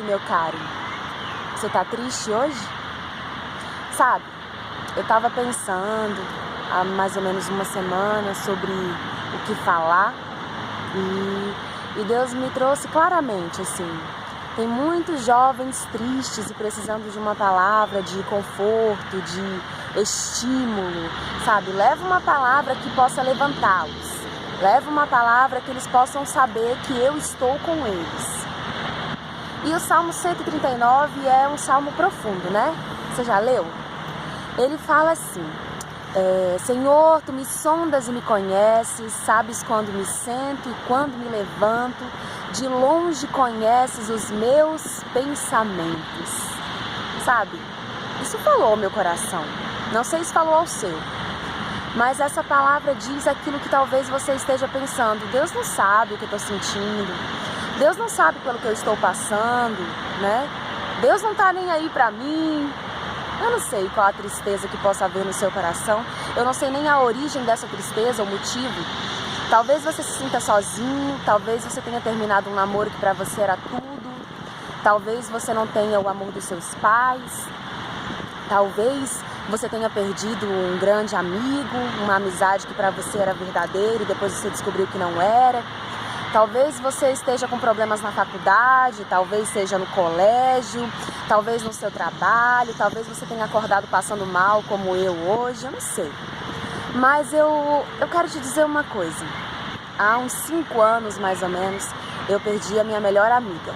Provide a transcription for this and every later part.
meu caro? Você tá triste hoje? Sabe, eu tava pensando há mais ou menos uma semana sobre o que falar e Deus me trouxe claramente, assim, tem muitos jovens tristes e precisando de uma palavra de conforto, de estímulo, sabe? Leva uma palavra que possa levantá-los. Leva uma palavra que eles possam saber que eu estou com eles. E o Salmo 139 é um salmo profundo, né? Você já leu? Ele fala assim: Senhor, tu me sondas e me conheces, sabes quando me sento e quando me levanto, de longe conheces os meus pensamentos. Sabe? Isso falou ao meu coração. Não sei se falou ao seu. Mas essa palavra diz aquilo que talvez você esteja pensando. Deus não sabe o que eu estou sentindo. Deus não sabe pelo que eu estou passando, né? Deus não está nem aí para mim. Eu não sei qual a tristeza que possa haver no seu coração. Eu não sei nem a origem dessa tristeza, o motivo. Talvez você se sinta sozinho. Talvez você tenha terminado um namoro que para você era tudo. Talvez você não tenha o amor dos seus pais. Talvez você tenha perdido um grande amigo, uma amizade que para você era verdadeira e depois você descobriu que não era. Talvez você esteja com problemas na faculdade, talvez seja no colégio, talvez no seu trabalho, talvez você tenha acordado passando mal como eu hoje, eu não sei. Mas eu quero te dizer uma coisa. Há uns 5 anos mais ou menos, eu perdi a minha melhor amiga.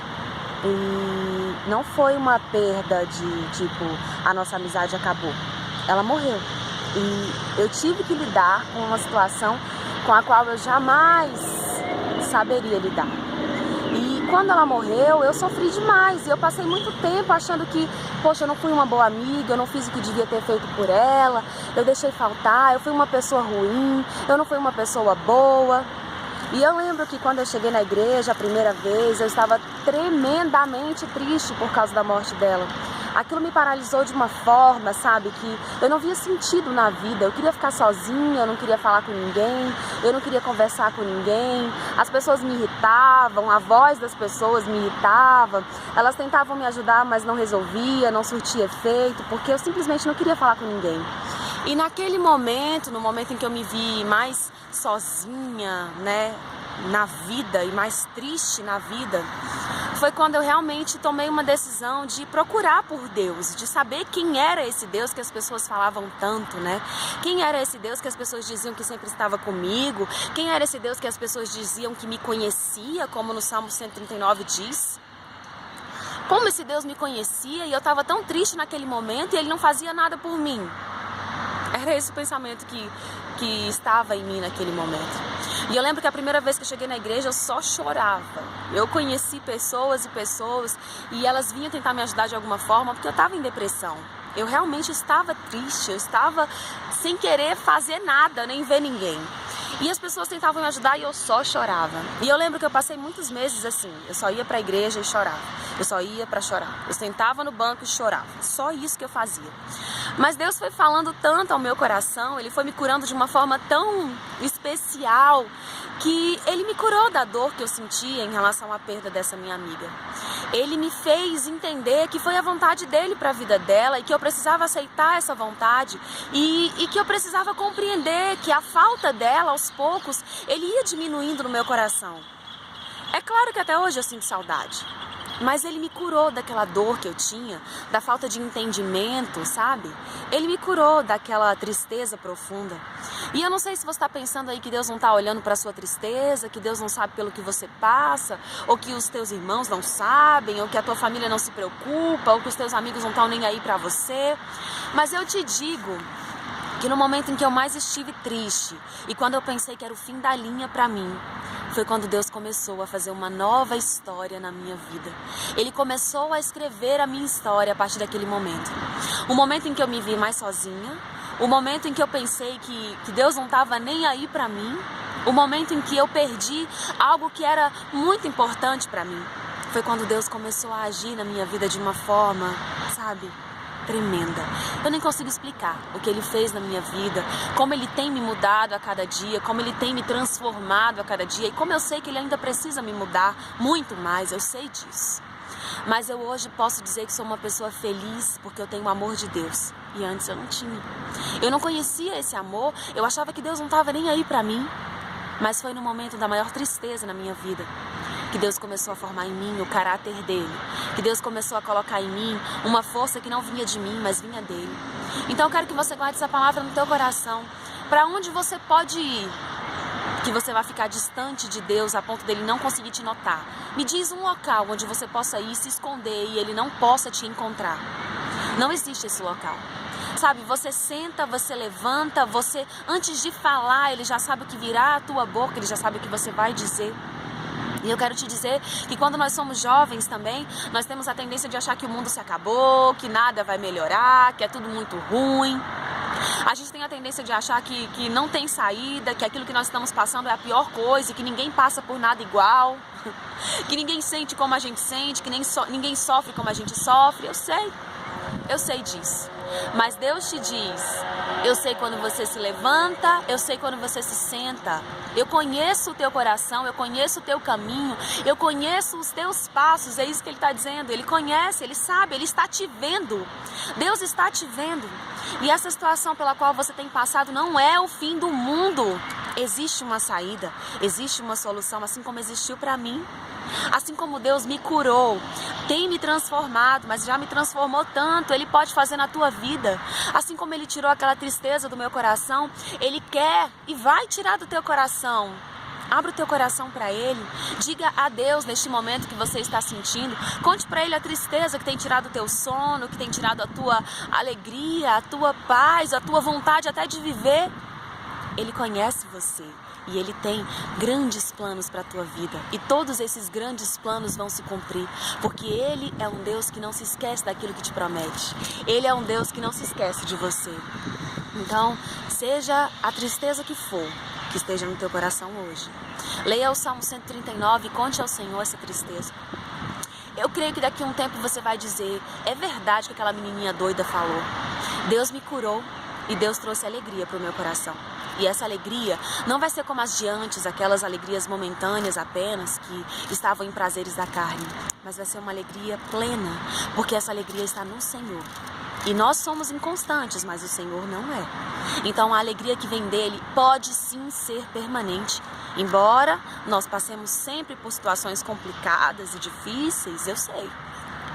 E não foi uma perda de tipo, a nossa amizade acabou. Ela morreu. E eu tive que lidar com uma situação com a qual eu jamais saberia lidar. E quando ela morreu, eu sofri demais. E eu passei muito tempo achando que, poxa, eu não fui uma boa amiga, eu não fiz o que devia ter feito por ela, eu deixei faltar, eu fui uma pessoa ruim, eu não fui uma pessoa boa. E eu lembro que quando eu cheguei na igreja a primeira vez, eu estava tremendamente triste por causa da morte dela. Aquilo me paralisou de uma forma, sabe, que eu não via sentido na vida. Eu queria ficar sozinha, eu não queria falar com ninguém, eu não queria conversar com ninguém. As pessoas me irritavam, a voz das pessoas me irritava. Elas tentavam me ajudar, mas não resolvia, não surtia efeito, porque eu simplesmente não queria falar com ninguém. E naquele momento, no momento em que eu me vi mais sozinha, né, na vida e mais triste na vida, foi quando eu realmente tomei uma decisão de procurar por Deus, de saber quem era esse Deus que as pessoas falavam tanto, né? Quem era esse Deus que as pessoas diziam que sempre estava comigo? Quem era esse Deus que as pessoas diziam que me conhecia, como no Salmo 139 diz? Como esse Deus me conhecia e eu estava tão triste naquele momento e Ele não fazia nada por mim? Era esse o pensamento que estava em mim naquele momento. E eu lembro que a primeira vez que eu cheguei na igreja eu só chorava. Eu conheci pessoas e pessoas e elas vinham tentar me ajudar de alguma forma porque eu estava em depressão. Eu realmente estava triste, eu estava sem querer fazer nada, nem ver ninguém. E as pessoas tentavam me ajudar e eu só chorava. E eu lembro que eu passei muitos meses assim, eu só ia para a igreja e chorava. Eu só ia para chorar. Eu sentava no banco e chorava. Só isso que eu fazia. Mas Deus foi falando tanto ao meu coração, Ele foi me curando de uma forma tão especial que Ele me curou da dor que eu sentia em relação à perda dessa minha amiga. Ele me fez entender que foi a vontade dEle para a vida dela e que eu precisava aceitar essa vontade e que eu precisava compreender que a falta dela, aos poucos, Ele ia diminuindo no meu coração. É claro que até hoje eu sinto saudade. Mas Ele me curou daquela dor que eu tinha, da falta de entendimento, sabe? Ele me curou daquela tristeza profunda. E eu não sei se você está pensando aí que Deus não está olhando para a sua tristeza, que Deus não sabe pelo que você passa, ou que os teus irmãos não sabem, ou que a tua família não se preocupa, ou que os teus amigos não estão nem aí para você. Mas eu te digo que no momento em que eu mais estive triste e quando eu pensei que era o fim da linha para mim, foi quando Deus começou a fazer uma nova história na minha vida. Ele começou a escrever a minha história a partir daquele momento. O momento em que eu me vi mais sozinha, o momento em que eu pensei que Deus não estava nem aí para mim, o momento em que eu perdi algo que era muito importante para mim, foi quando Deus começou a agir na minha vida de uma forma, sabe, tremenda. Eu nem consigo explicar o que Ele fez na minha vida, como Ele tem me mudado a cada dia, como Ele tem me transformado a cada dia e como eu sei que Ele ainda precisa me mudar muito mais, eu sei disso. Mas eu hoje posso dizer que sou uma pessoa feliz porque eu tenho o amor de Deus. E antes eu não tinha. Eu não conhecia esse amor, eu achava que Deus não estava nem aí para mim. Mas foi no momento da maior tristeza na minha vida que Deus começou a formar em mim o caráter dele. Que Deus começou a colocar em mim uma força que não vinha de mim, mas vinha dele. Então eu quero que você guarde essa palavra no teu coração. Para onde você pode ir, que você vai ficar distante de Deus a ponto dele não conseguir te notar? Me diz um local onde você possa ir, se esconder e ele não possa te encontrar. Não existe esse local. Sabe, você senta, você levanta, você antes de falar, ele já sabe o que virá à tua boca, ele já sabe o que você vai dizer. E eu quero te dizer que quando nós somos jovens também, nós temos a tendência de achar que o mundo se acabou, que nada vai melhorar, que é tudo muito ruim. A gente tem a tendência de achar que não tem saída, que aquilo que nós estamos passando é a pior coisa, que ninguém passa por nada igual, que ninguém sente como a gente sente, que ninguém sofre como a gente sofre. Eu sei disso. Mas Deus te diz, eu sei quando você se levanta, eu sei quando você se senta. Eu conheço o teu coração, eu conheço o teu caminho, eu conheço os teus passos, é isso que ele está dizendo. Ele conhece, ele sabe, ele está te vendo. Deus está te vendo. E essa situação pela qual você tem passado não é o fim do mundo. Existe uma saída, existe uma solução, assim como existiu para mim. Assim como Deus me curou, tem me transformado, mas já me transformou tanto, Ele pode fazer na tua vida. Assim como Ele tirou aquela tristeza do meu coração, Ele quer e vai tirar do teu coração. Abra o teu coração para Ele, diga a Deus neste momento que você está sentindo, conte para Ele a tristeza que tem tirado o teu sono, que tem tirado a tua alegria, a tua paz, a tua vontade até de viver. Ele conhece você e Ele tem grandes planos para a tua vida. E todos esses grandes planos vão se cumprir, porque Ele é um Deus que não se esquece daquilo que te promete. Ele é um Deus que não se esquece de você. Então, seja a tristeza que for, que esteja no teu coração hoje, leia o Salmo 139 e conte ao Senhor essa tristeza. Eu creio que daqui a um tempo você vai dizer, é verdade que aquela menininha doida falou. Deus me curou e Deus trouxe alegria para o meu coração. E essa alegria não vai ser como as de antes, aquelas alegrias momentâneas apenas, que estavam em prazeres da carne. Mas vai ser uma alegria plena, porque essa alegria está no Senhor. E nós somos inconstantes, mas o Senhor não é. Então a alegria que vem dele pode sim ser permanente. Embora nós passemos sempre por situações complicadas e difíceis, eu sei.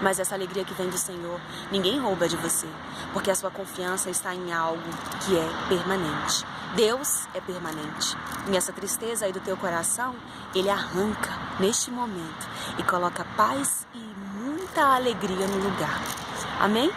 Mas essa alegria que vem do Senhor, ninguém rouba de você, porque a sua confiança está em algo que é permanente. Deus é permanente. E essa tristeza aí do teu coração, Ele arranca neste momento e coloca paz e muita alegria no lugar. Amém?